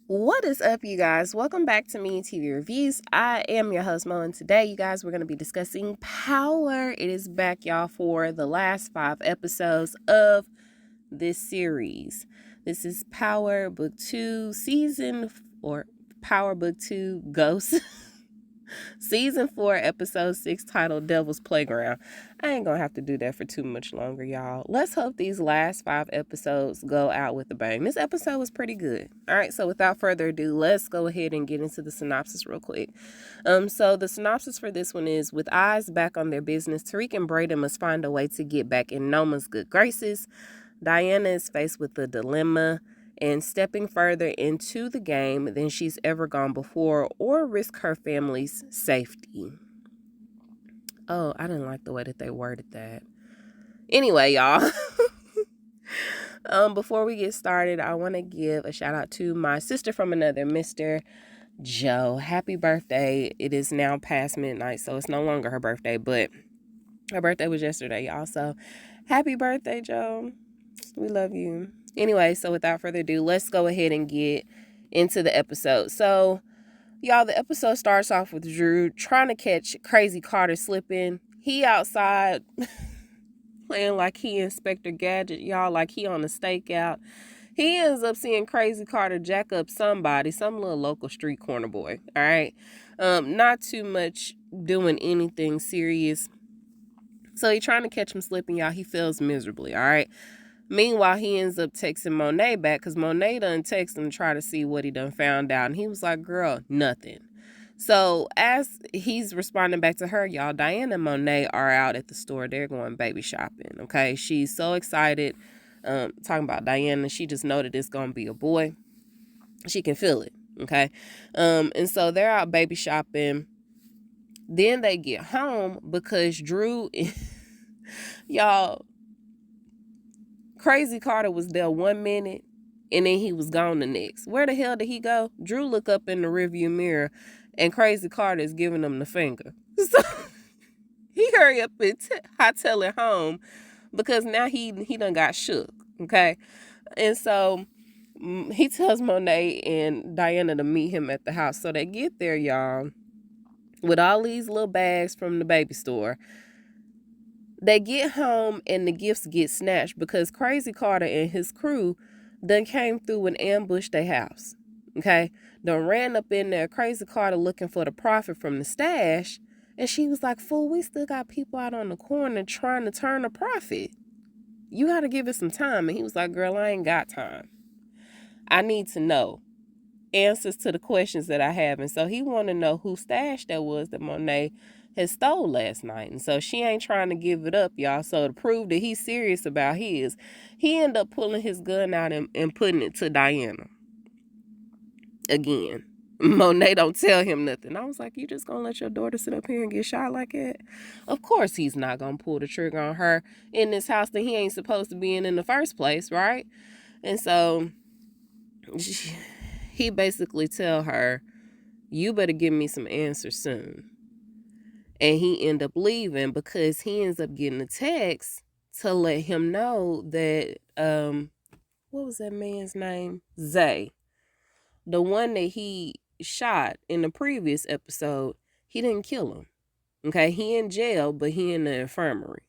What is up, you guys? Welcome back to Me TV Reviews. I am your host, Mo, and today, you guys, we're going to be discussing Power. It is back, y'all, for the last 5 episodes of this series. This is Power Book 2, Power Book 2 Ghost. Season 4, Episode 6, titled Devil's Playground. I ain't gonna have to do that for too much longer, y'all. Let's hope these last 5 episodes go out with a bang. This episode was pretty good. All right, so without further ado, let's go ahead and get into the synopsis real quick. So the synopsis for this one is, with eyes back on their business, Tariq and Brayden must find a way to get back in Noma's good graces. Diana is faced with a dilemma and stepping further into the game than she's ever gone before, or risk her family's safety. Oh, I didn't like the way that they worded that. Anyway, y'all. Before we get started, I want to give a shout out to my sister from another, Mr. Joe. Happy birthday. It is now past midnight, so it's no longer her birthday, but her birthday was yesterday, y'all. So happy birthday, Joe. We love you. Anyway, so without further ado, let's go ahead and get into the episode. So, y'all, the episode starts off with Drew trying to catch Crazy Carter slipping. He outside playing like he Inspector Gadget, y'all, like he on a stakeout. He ends up seeing Crazy Carter jack up somebody, some little local street corner boy, all right? Not too much doing anything serious. So he trying to catch him slipping, y'all. He feels miserably, all right? Meanwhile, he ends up texting Monet back because Monet done texted him to try to see what he done found out. And he was like, girl, nothing. So as he's responding back to her, y'all, Diana and Monet are out at the store. They're going baby shopping, okay? She's so excited. Talking about Diana, she just know that it's going to be a boy. She can feel it, okay? And so they're out baby shopping. Then they get home because Drew, y'all, Crazy Carter was there 1 minute and then he was gone the next. Where the hell did he go? Drew look up in the rearview mirror and Crazy Carter is giving him the finger. So he hurry up and hightail it home because now he done got shook, okay? And so he tells Monet and Diana to meet him at the house. So they get there, y'all, with all these little bags from the baby store. They get home and the gifts get snatched because Crazy Carter and his crew done came through and ambushed their house. Okay? Done ran up in there, Crazy Carter looking for the profit from the stash. And she was like, fool, we still got people out on the corner trying to turn a profit. You got to give it some time. And he was like, girl, I ain't got time. I need to know answers to the questions that I have. And so he wanted to know whose stash that was that Monet had stole last night. And so she ain't trying to give it up, y'all. So to prove that he's serious about his, he ended up pulling his gun out and putting it to Diana. Again, Monet don't tell him nothing. I was like, you just gonna let your daughter sit up here and get shot like that? Of course he's not gonna pull the trigger on her in this house that he ain't supposed to be in the first place, right? And so he basically tell her, you better give me some answers soon. And he end up leaving because he ends up getting a text to let him know that, what was that man's name? Zay. The one that he shot in the previous episode, he didn't kill him. Okay, he in jail, but he in the infirmary.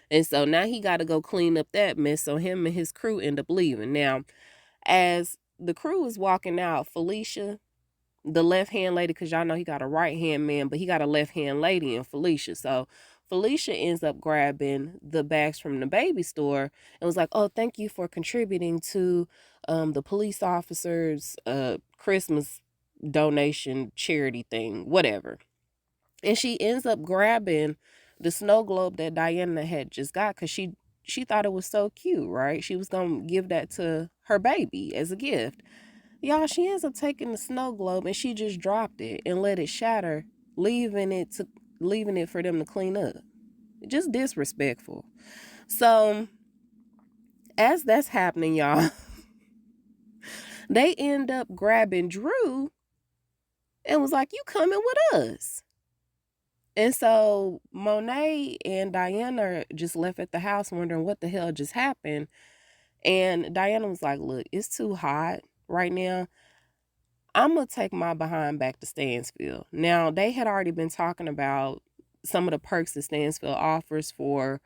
And so now he got to go clean up that mess. So him and his crew end up leaving. Now, as the crew is walking out, Felicia, the left-hand lady, because y'all know he got a right-hand man, but he got a left-hand lady in Felicia. So Felicia ends up grabbing the bags from the baby store and was like, oh, thank you for contributing to the police officers' Christmas donation charity thing, whatever. And she ends up grabbing the snow globe that Diana had just got because she thought it was so cute, right? She was going to give that to her baby as a gift. Y'all, she ends up taking the snow globe and she just dropped it and let it shatter, leaving it for them to clean up. Just disrespectful. So, as that's happening, y'all, they end up grabbing Drew and was like, you coming with us. And so Monet and Diana just left at the house wondering what the hell just happened. And Diana was like, look, it's too hot right now. I'm going to take my behind back to Stansfield. Now, they had already been talking about some of the perks that Stansfield offers for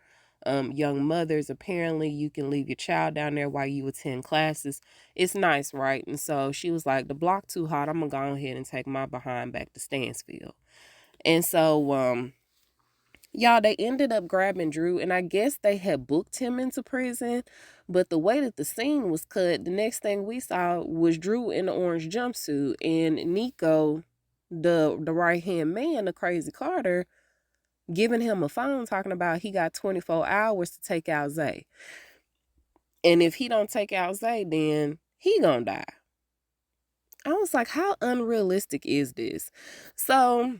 young mothers. Apparently, you can leave your child down there while you attend classes. It's nice, right? And so she was like, the block too hot. I'm going to go ahead and take my behind back to Stansfield. And so, y'all, they ended up grabbing Drew, and I guess they had booked him into prison. But the way that the scene was cut, the next thing we saw was Drew in the orange jumpsuit, and Nico, the right hand man, the crazy Carter, giving him a phone talking about he got 24 hours to take out Zay. And if he don't take out Zay, then he gonna die. I was like, how unrealistic is this? So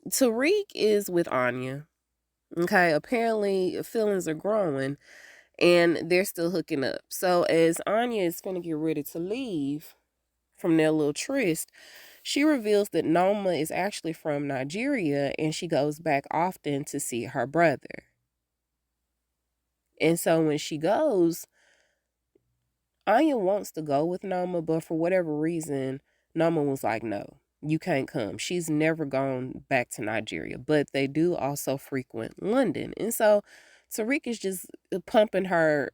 Tariq is with Anya. Okay, apparently feelings are growing and they're still hooking up. So as Anya is gonna get ready to leave from their little tryst, she reveals that Noma is actually from Nigeria and she goes back often to see her brother. And so when she goes, Anya wants to go with Noma, but for whatever reason, Noma was like, no, you can't come. She's never gone back to Nigeria, but they do also frequent London. And so Tariq is just pumping her.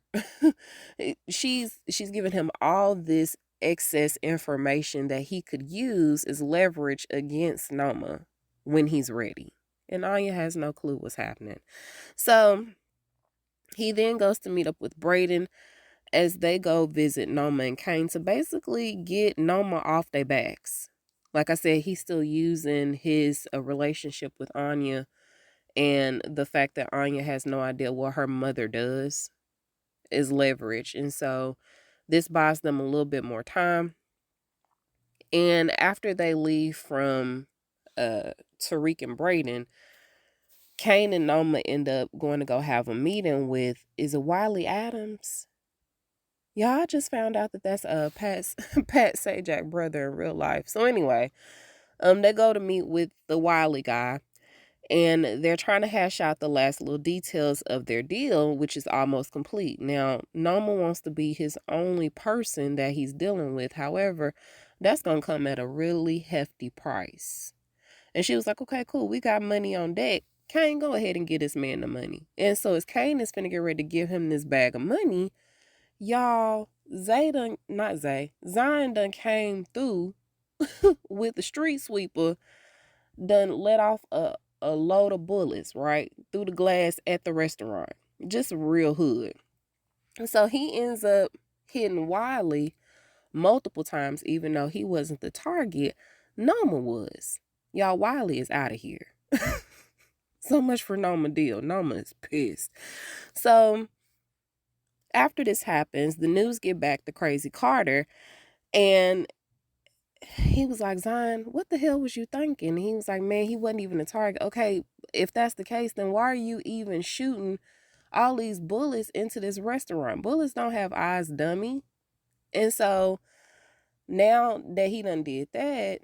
she's giving him all this excess information that he could use as leverage against Noma when he's ready. And Anya has no clue what's happening. So he then goes to meet up with Brayden as they go visit Noma and Kane to basically get Noma off their backs. Like I said, he's still using his relationship with Anya and the fact that Anya has no idea what her mother does is leverage. And so this buys them a little bit more time. And after they leave from Tariq and Brayden, Kane and Noma end up going to go have a meeting with, is it Wiley Adams? Yeah, I just found out that that's Pat Sajak brother in real life. So anyway, they go to meet with the Wiley guy, and they're trying to hash out the last little details of their deal, which is almost complete. Now, Noma wants to be his only person that he's dealing with. However, that's gonna come at a really hefty price. And she was like, okay, cool, we got money on deck. Kane, go ahead and get this man the money. And so as Kane is finna get ready to give him this bag of money, y'all, Zion done came through with the street sweeper, done let off a load of bullets, right, through the glass at the restaurant. Just real hood. And so he ends up hitting Wiley multiple times, even though he wasn't the target. Noma was. Y'all, Wiley is out of here. So much for Noma deal. Noma is pissed. So after this happens, the news get back to Crazy Carter, and he was like, Zion, what the hell was you thinking? And he was like, man, he wasn't even a target. Okay, if that's the case, then why are you even shooting all these bullets into this restaurant? Bullets don't have eyes, dummy. And so now that he done did that,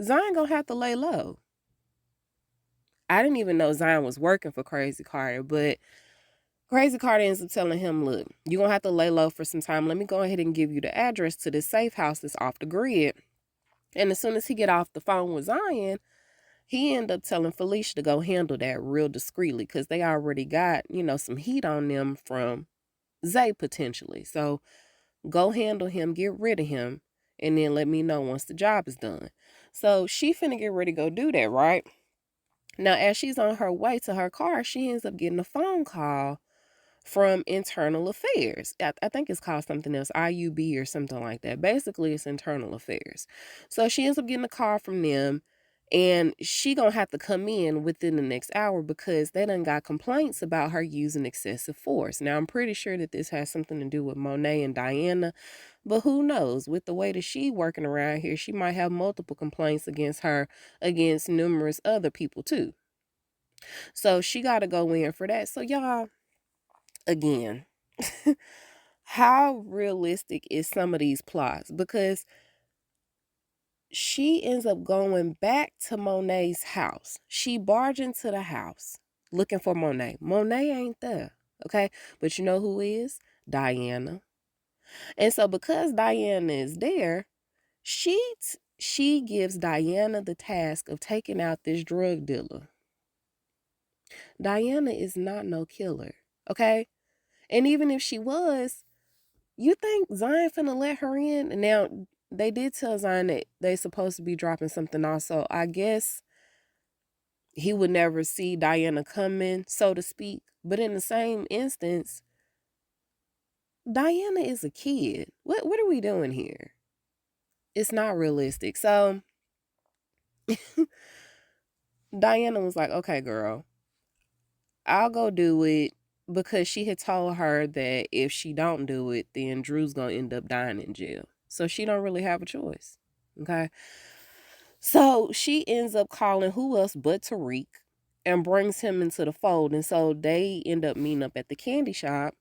Zion gonna have to lay low. I didn't even know Zion was working for Crazy Carter, but Crazy Carter ends up telling him, look, you're going to have to lay low for some time. Let me go ahead and give you the address to this safe house that's off the grid. And as soon as he get off the phone with Zion, he ended up telling Felicia to go handle that real discreetly because they already got, some heat on them from Zay potentially. So go handle him, get rid of him, and then let me know once the job is done. So she finna get ready to go do that, right? Now, as she's on her way to her car, she ends up getting a phone call from Internal Affairs. I think it's called something else, IUB or something like that. Basically, it's Internal Affairs. So she ends up getting a call from them, and she gonna have to come in within the next hour because they done got complaints about her using excessive force. Now, I'm pretty sure that this has something to do with Monet and Diana, but who knows? With the way that she working around here, she might have multiple complaints against her, against numerous other people too. So she got to go in for that. So y'all, again, how realistic is some of these plots? Because she ends up going back to Monet's house. She barged into the house looking for Monet. Monet ain't there, okay? But you know who is? Diana. And so because Diana is there, she she gives Diana the task of taking out this drug dealer. Diana is not no killer, okay? And even if she was, you think Zion finna let her in? And now they did tell Zion that they supposed to be dropping something also. I guess he would never see Diana coming, so to speak. But in the same instance, Diana is a kid. What are we doing here? It's not realistic. So Diana was like, okay, girl, I'll go do it, because she had told her that if she don't do it, then Drew's gonna end up dying in jail. So she don't really have a choice. Okay. So she ends up calling who else but Tariq and brings him into the fold. And so they end up meeting up at the candy shop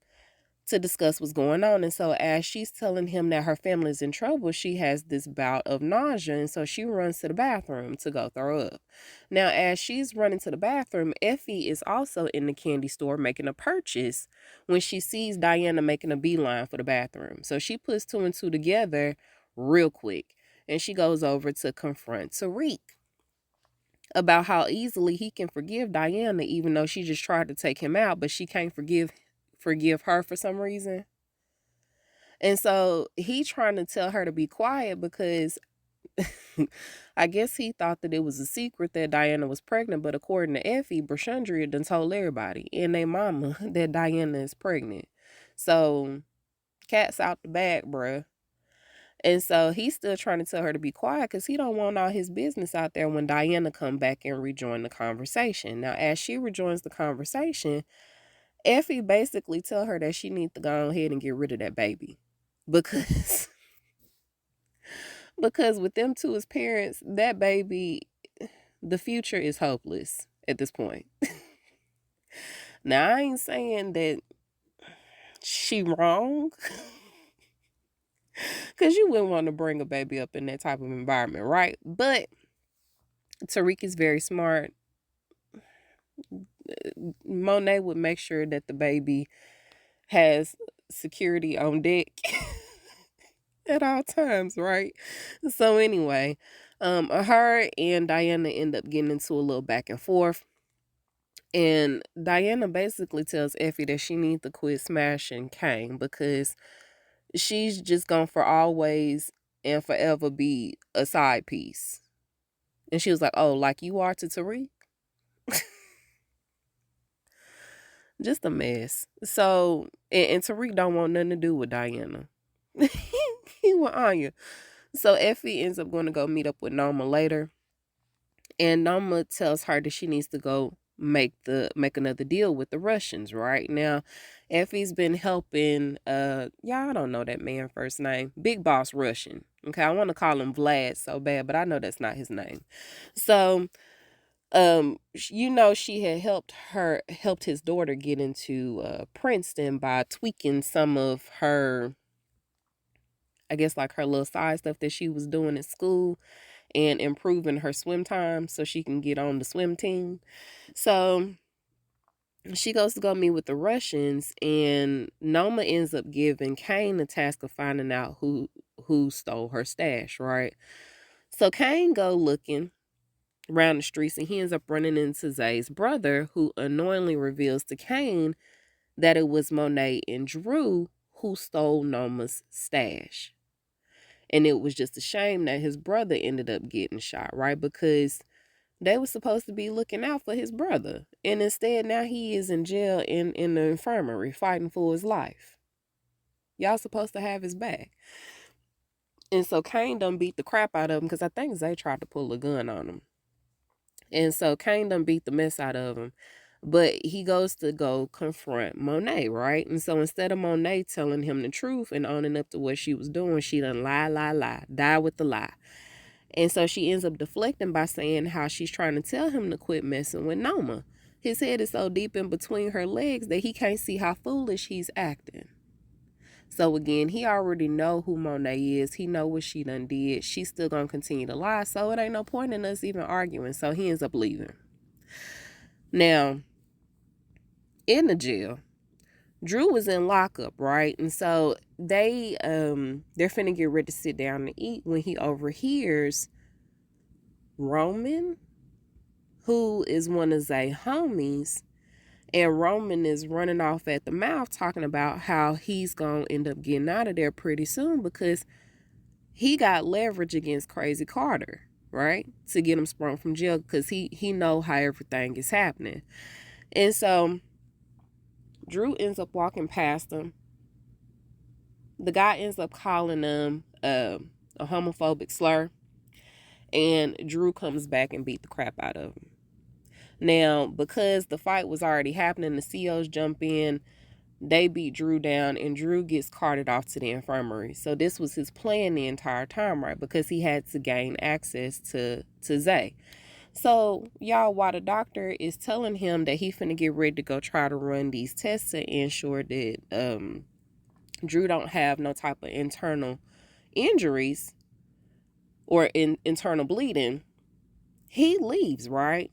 to discuss what's going on. And so as she's telling him that her family is in trouble, she has this bout of nausea. And so she runs to the bathroom to go throw up. Now, as she's running to the bathroom, Effie is also in the candy store making a purchase when she sees Diana making a beeline for the bathroom. So she puts two and two together real quick. And she goes over to confront Tariq about how easily he can forgive Diana, even though she just tried to take him out, but she can't forgive her for some reason. And so he trying to tell her to be quiet because I guess he thought that it was a secret that Diana was pregnant, but according to Effie, Brashandria done told everybody and their mama that Diana is pregnant. So cat's out the bag, bruh. And so he's still trying to tell her to be quiet because he don't want all his business out there when Diana come back and rejoin the conversation. Now, as she rejoins the conversation, Effie basically tell her that she needs to go ahead and get rid of that baby. Because because with them two as parents, that baby, the future is hopeless at this point. Now, I ain't saying that she wrong. Because you wouldn't want to bring a baby up in that type of environment, right? But Tariq is very smart. Monet would make sure that the baby has security on deck at all times, right? So anyway, her and Diana end up getting into a little back and forth. And Diana basically tells Effie that she needs to quit smashing Kane because she's just gonna for always and forever be a side piece. And she was like, oh, like you are to Tariq? Just a mess. So, and Tariq don't want nothing to do with Diana. He want Anya. So Effie ends up going to go meet up with Noma later. And Noma tells her that she needs to go make another deal with the Russians. Right now, Effie's been helping y'all don't know that man first name. Big Boss Russian. Okay, I want to call him Vlad so bad, but I know that's not his name. So she had helped his daughter get into Princeton by tweaking some of her, I guess, like her little side stuff that she was doing at school and improving her swim time so she can get on the swim team. So she goes to go meet with the Russians, and Noma ends up giving Kane the task of finding out who stole her stash, right? So Kane go looking around the streets, and he ends up running into Zay's brother, who unknowingly reveals to Kane that it was Monet and Drew who stole Noma's stash. And it was just a shame that his brother ended up getting shot, right? Because they were supposed to be looking out for his brother. And instead, now he is in jail in the infirmary fighting for his life. Y'all supposed to have his back. And so Kane done beat the crap out of him because I think Zay tried to pull a gun on him. And so Kane done beat the mess out of him. But he goes to go confront Monet, right? And so instead of Monet telling him the truth and owning up to what she was doing, she done lie, die with the lie. And so she ends up deflecting by saying how she's trying to tell him to quit messing with Noma. His head is so deep in between her legs that he can't see how foolish he's acting. So again, he already know who Monet is. He know what she done did. She's still gonna continue to lie, so it ain't no point in us even arguing. So he ends up leaving. Now, in the jail, Drew was in lockup, right? And so they're finna get ready to sit down to eat when he overhears Roman, who is one of Zay's homies, and Roman is running off at the mouth talking about how he's gonna end up getting out of there pretty soon because he got leverage against Crazy Carter, right? To get him sprung from jail because he know how everything is happening. And so Drew ends up walking past him. The guy ends up calling him a homophobic slur, and Drew comes back and beat the crap out of him. Now, because the fight was already happening, the COs jump in, they beat Drew down, and Drew gets carted off to the infirmary. So this was his plan the entire time, right? Because he had to gain access to Zay. So, y'all, while the doctor is telling him that he finna get ready to go try to run these tests to ensure that Drew don't have no type of internal injuries or internal bleeding, he leaves, right?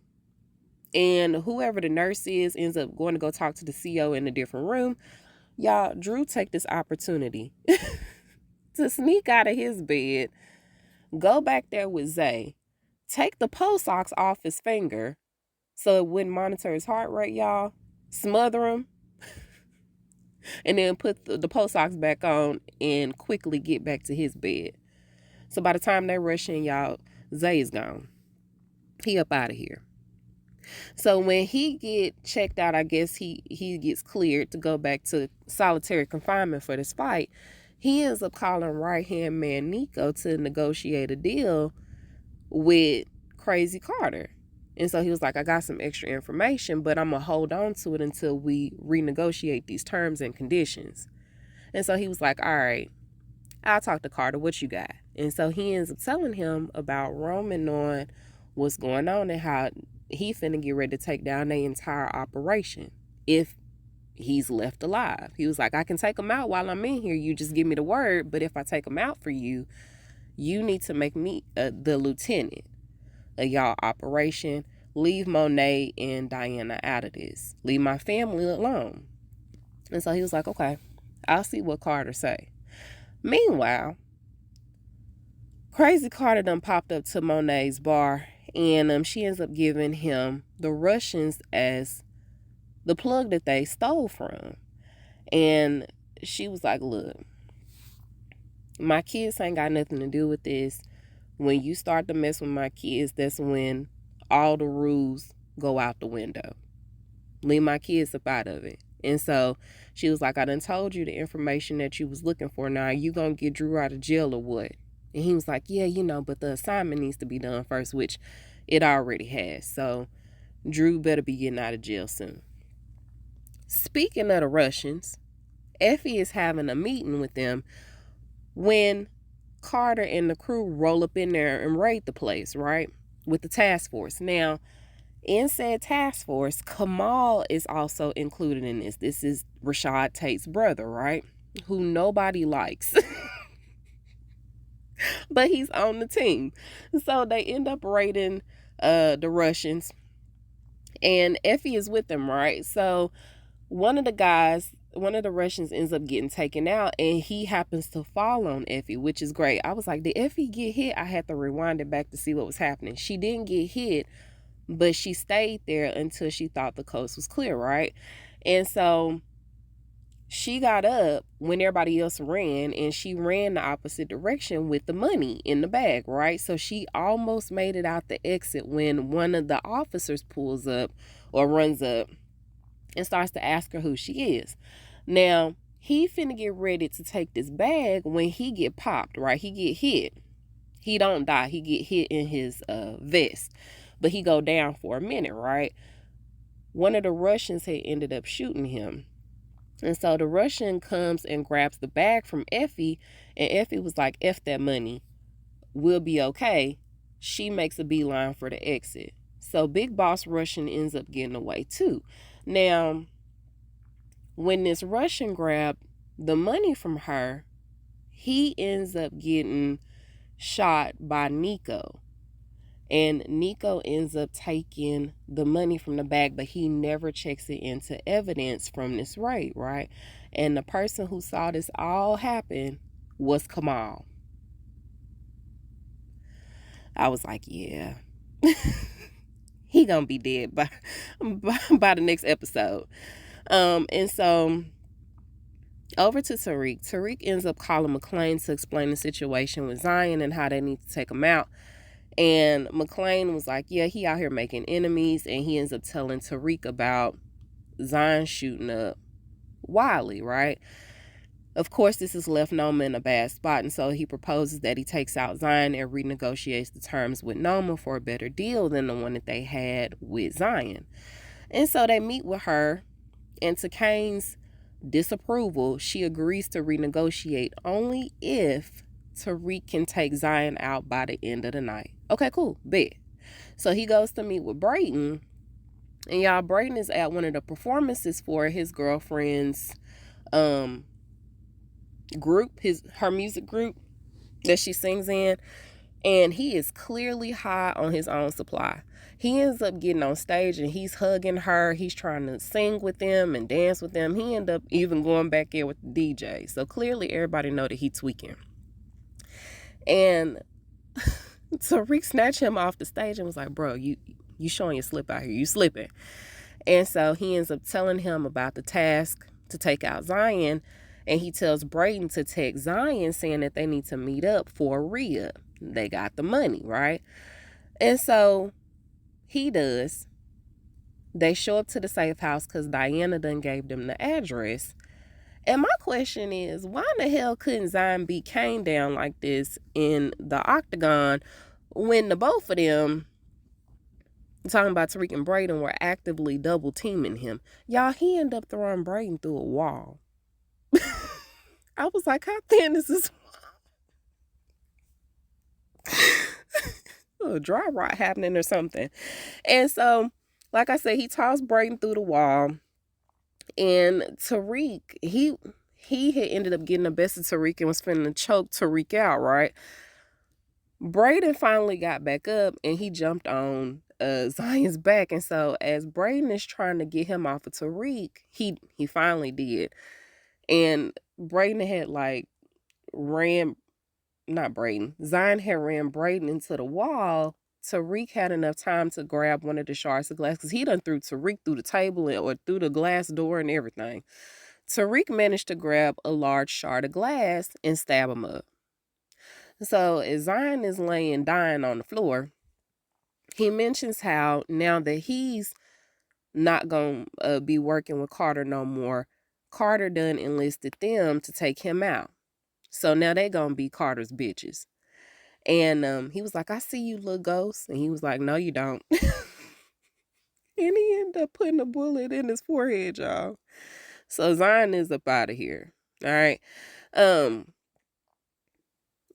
And whoever the nurse is ends up going to go talk to the CO in a different room. Y'all, Drew take this opportunity to sneak out of his bed, go back there with Zay, take the pulse ox off his finger so it wouldn't monitor his heart rate, y'all, smother him, and then put the pulse ox back on and quickly get back to his bed. So by the time they rush in, y'all, Zay is gone. He up out of here. So when he get checked out, I guess he gets cleared to go back to solitary confinement for this fight. He ends up calling right-hand man Nico to negotiate a deal with Crazy Carter. And so he was like, I got some extra information, but I'm going to hold on to it until we renegotiate these terms and conditions. And so he was like, all right, I'll talk to Carter. What you got? And so he ends up telling him about Roman knowing what's going on and how he finna get ready to take down their entire operation if he's left alive. He was like, I can take him out while I'm in here. You just give me the word. But if I take him out for you, you need to make me the lieutenant of y'all operation. Leave Monet and Diana out of this. Leave my family alone. And so he was like, okay, I'll see what Carter say. Meanwhile, Crazy Carter done popped up to Monet's bar, and she ends up giving him the Russians as the plug that they stole from. And she was like, look, my kids ain't got nothing to do with this. When you start to mess with my kids, that's when all the rules go out the window. Leave my kids up out of it. And so she was like, I done told you the information that you was looking for. Now, you gonna get Drew out of jail or what? And he was like, yeah, but the assignment needs to be done first, which it already has. So Drew better be getting out of jail soon. Speaking of the Russians, Effie is having a meeting with them when Carter and the crew roll up in there and raid the place, right? With the task force. Now, in said task force, Kamal is also included in this. This is Rashad Tate's brother, right? Who nobody likes. But he's on the team. So they end up raiding the Russians. And Effie is with them, right? So one of the Russians ends up getting taken out, and he happens to fall on Effie, which is great. I was like, did Effie get hit? I had to rewind it back to see what was happening. She didn't get hit, but she stayed there until she thought the coast was clear, right? And so she got up when everybody else ran, and she ran the opposite direction with the money in the bag, right? So she almost made it out the exit when one of the officers pulls up or runs up and starts to ask her who she is. Now, he finna get ready to take this bag when he get popped, right? He get hit. He don't die. He get hit in his vest, but he go down for a minute, right? One of the Russians had ended up shooting him. And so the Russian comes and grabs the bag from Effie, and Effie was like, F that money, we'll be okay. She makes a beeline for the exit. So Big Boss Russian ends up getting away too. Now, when this Russian grabbed the money from her, he ends up getting shot by Nico. And Nico ends up taking the money from the bag, but he never checks it into evidence from this raid, right? And the person who saw this all happen was Kamal. I was like, yeah. He gonna be dead by the next episode. And so over to Tariq. Tariq ends up calling McClain to explain the situation with Zion and how they need to take him out. And McClain was like, yeah, he out here making enemies. And he ends up telling Tariq about Zion shooting up Wiley, right? Of course, this has left Noma in a bad spot, and so he proposes that he takes out Zion and renegotiates the terms with Noma for a better deal than the one that they had with Zion. And so they meet with her, and to Kane's disapproval, she agrees to renegotiate only if Tariq can take Zion out by the end of the night. Okay, cool, bet. So he goes to meet with Brayden, and y'all, Brayden is at one of the performances for his girlfriend's group, her music group that she sings in, and he is clearly high on his own supply. He ends up getting on stage and he's hugging her. He's trying to sing with them and dance with them. He ended up even going back in with the DJ. So clearly everybody know that he tweaking. And Tariq snatched him off the stage and was like, bro, you showing your slip out here. You slipping. And so he ends up telling him about the task to take out Zion. And he tells Brayden to text Zion saying that they need to meet up for a re-up. They got the money, right? And so he does. They show up to the safe house because Diana done gave them the address. And my question is, why in the hell couldn't Zion beat Kane down like this in the octagon when the both of them, talking about Tariq and Brayden, were actively double teaming him? Y'all, he ended up throwing Brayden through a wall. I was like, how thin is this? A dry rot happening or something. And so, like I said, he tossed Brayden through the wall. And Tariq, he had ended up getting the best of Tariq and was finna choke Tariq out, right? Brayden finally got back up and he jumped on Zion's back. And so as Brayden is trying to get him off of Tariq, he finally did. And Brayden had Zion had ran Brayden into the wall. Tariq had enough time to grab one of the shards of glass because he done threw Tariq through the table or through the glass door and everything. Tariq managed to grab a large shard of glass and stab him up. So as Zion is laying dying on the floor, he mentions how now that he's not going to be working with Carter no more, Carter done enlisted them to take him out. So now they going to be Carter's bitches. And he was like, I see you, little ghost. And he was like, no, you don't. And he ended up putting a bullet in his forehead, y'all. So Zion is up out of here. All right.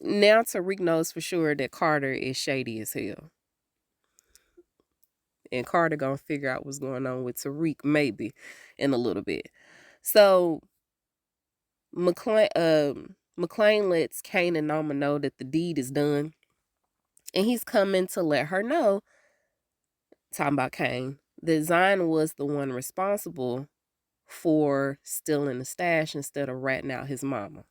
Now Tariq knows for sure that Carter is shady as hell. And Carter gonna figure out what's going on with Tariq maybe in a little bit. So McClain lets Kane and Noma know that the deed is done. And he's coming to let her know, talking about Kane, that Zion was the one responsible for stealing the stash instead of ratting out his mama.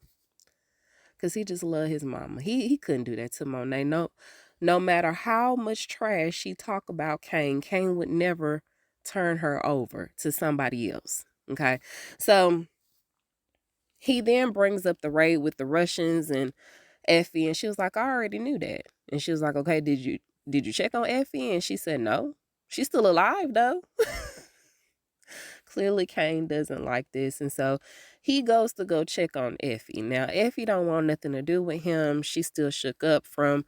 Because he just loved his mama. He couldn't do that to Monet. No matter how much trash she talk about Kane would never turn her over to somebody else. Okay? So he then brings up the raid with the Russians and Effie, and she was like, I already knew that. And she was like, okay, did you check on Effie? And she said, no. She's still alive, though. Clearly, Kane doesn't like this, and so he goes to go check on Effie. Now, Effie don't want nothing to do with him. She's still shook up from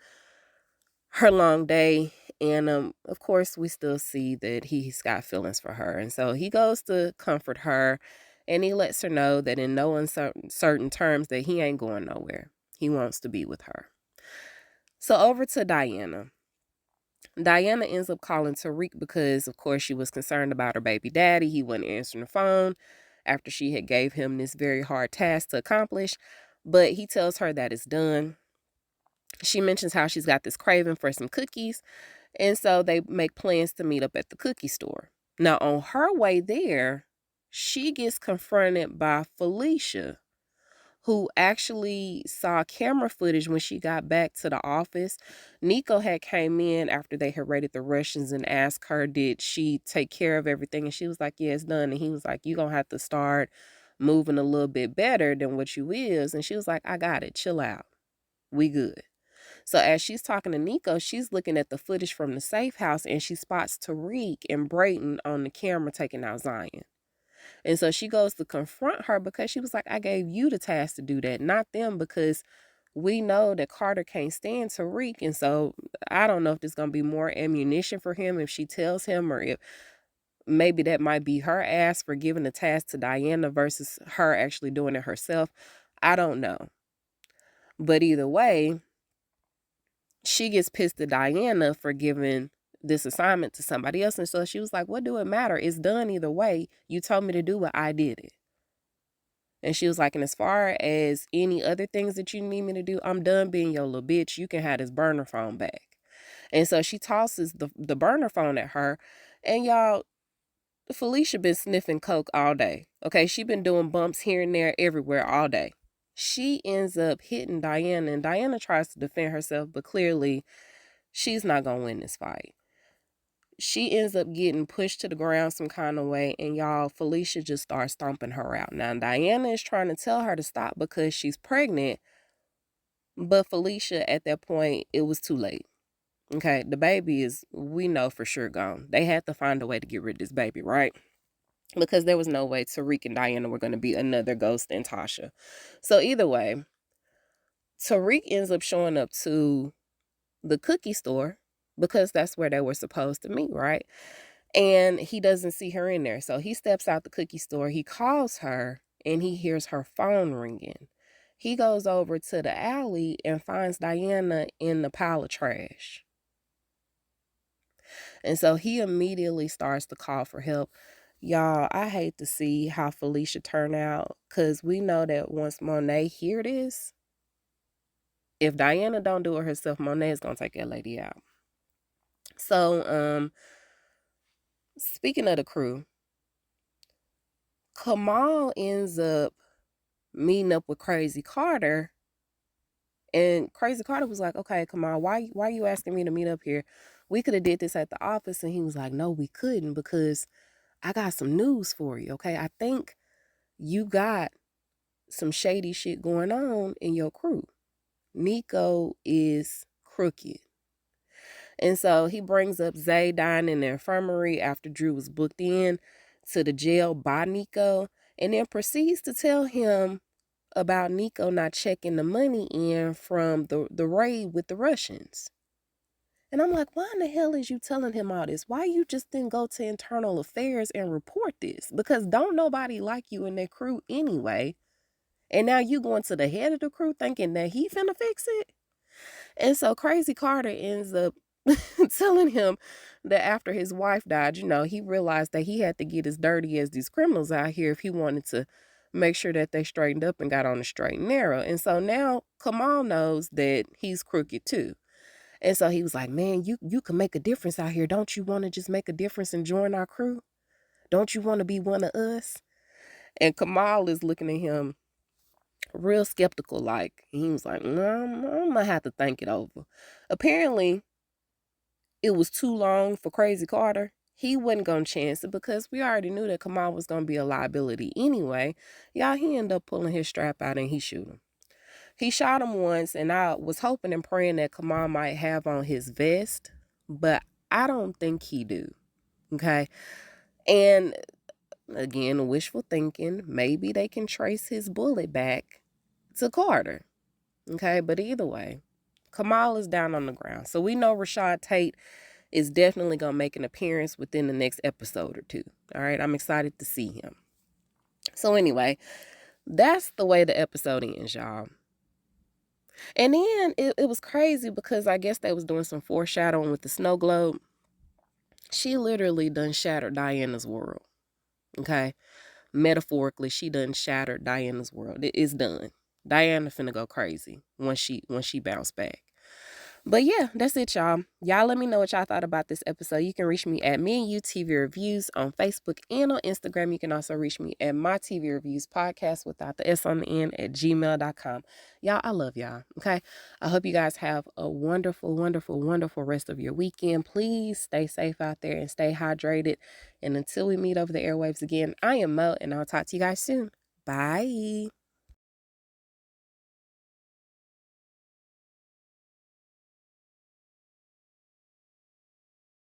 her long day, and of course, we still see that he's got feelings for her, and so he goes to comfort her, and he lets her know that in no uncertain terms that he ain't going nowhere. He wants to be with her. So over to Diana. Diana ends up calling Tariq because, of course, she was concerned about her baby daddy. He wasn't answering the phone after she had gave him this very hard task to accomplish. But he tells her that it's done. She mentions how she's got this craving for some cookies. And so they make plans to meet up at the cookie store. Now, on her way there, she gets confronted by Felicia, who actually saw camera footage when she got back to the office. Nico had came in after they had raided the Russians and asked her, did she take care of everything? And she was like, yeah, it's done. And he was like, you're going to have to start moving a little bit better than what you is. And she was like, I got it. Chill out. We good. So as she's talking to Nico, she's looking at the footage from the safe house and she spots Tariq and Brayden on the camera taking out Zion. And so she goes to confront her because she was like, I gave you the task to do that, not them, because we know that Carter can't stand Tariq. And so I don't know if there's going to be more ammunition for him if she tells him, or if maybe that might be her ass for giving the task to Diana versus her actually doing it herself. I don't know. But either way, she gets pissed at Diana for giving this assignment to somebody else. And so she was like, what do it matter? It's done either way. You told me to do it. I did it. And she was like, and as far as any other things that you need me to do, I'm done being your little bitch. You can have this burner phone back. And so she tosses the burner phone at her. And y'all, Felicia been sniffing coke all day. Okay, she been doing bumps here and there everywhere all day. She ends up hitting Diana, and Diana tries to defend herself, but clearly she's not going to win this fight. She ends up getting pushed to the ground some kind of way, and y'all, Felicia just starts stomping her out. Now, Diana is trying to tell her to stop because she's pregnant, but Felicia, at that point, it was too late. Okay, the baby is, we know for sure, gone. They had to find a way to get rid of this baby, right? Because there was no way Tariq and Diana were going to be another Ghost and Tasha. So either way, Tariq ends up showing up to the cookie store because that's where they were supposed to meet, right? And he doesn't see her in there. So he steps out the cookie store. He calls her and he hears her phone ringing. He goes over to the alley and finds Diana in the pile of trash. And so he immediately starts to call for help. Y'all, I hate to see how Felicia turn out, because we know that once Monet hear this, if Diana don't do it herself, Monet is going to take that lady out. So, speaking of the crew, Kamal ends up meeting up with Crazy Carter, and Crazy Carter was like, okay, Kamal, why are you asking me to meet up here? We could have did this at the office. And he was like, no, we couldn't, because I got some news for you, okay? I think you got some shady shit going on in your crew. Nico is crooked. And so he brings up Zay dying in the infirmary after Drew was booked in to the jail by Nico, and then proceeds to tell him about Nico not checking the money in from the raid with the Russians. And I'm like, why in the hell is you telling him all this? Why you just didn't go to internal affairs and report this? Because don't nobody like you in that crew anyway. And now you going to the head of the crew thinking that he finna fix it? And so Crazy Carter ends up telling him that after his wife died, he realized that he had to get as dirty as these criminals out here if he wanted to make sure that they straightened up and got on the straight and narrow. And so now Kamal knows that he's crooked too. And so he was like, man, you can make a difference out here. Don't you want to just make a difference and join our crew? Don't you want to be one of us? And Kamal is looking at him real skeptical like. He was like, no, I'm going to have to think it over. Apparently, it was too long for Crazy Carter. He wasn't going to chance it because we already knew that Kamal was going to be a liability anyway. Y'all, he ended up pulling his strap out and he shoot him. He shot him once, and I was hoping and praying that Kamal might have on his vest, but I don't think he do, okay? And again, wishful thinking, maybe they can trace his bullet back to Carter, okay? But either way, Kamal is down on the ground. So we know Rashad Tate is definitely going to make an appearance within the next episode or two, all right? I'm excited to see him. So anyway, that's the way the episode ends, y'all. And then it was crazy because I guess they was doing some foreshadowing with the snow globe. She literally done shattered Diana's world. Okay? Metaphorically, she done shattered Diana's world. It's done. Diana finna go crazy when she bounced back. But yeah, that's it, y'all. Y'all let me know what y'all thought about this episode. You can reach me at Me and You TV Reviews on Facebook and on Instagram. You can also reach me at My TV Reviews Podcast without the S on the end at gmail.com. Y'all, I love y'all. Okay. I hope you guys have a wonderful, wonderful, wonderful rest of your weekend. Please stay safe out there and stay hydrated. And until we meet over the airwaves again, I am Mo, and I'll talk to you guys soon. Bye.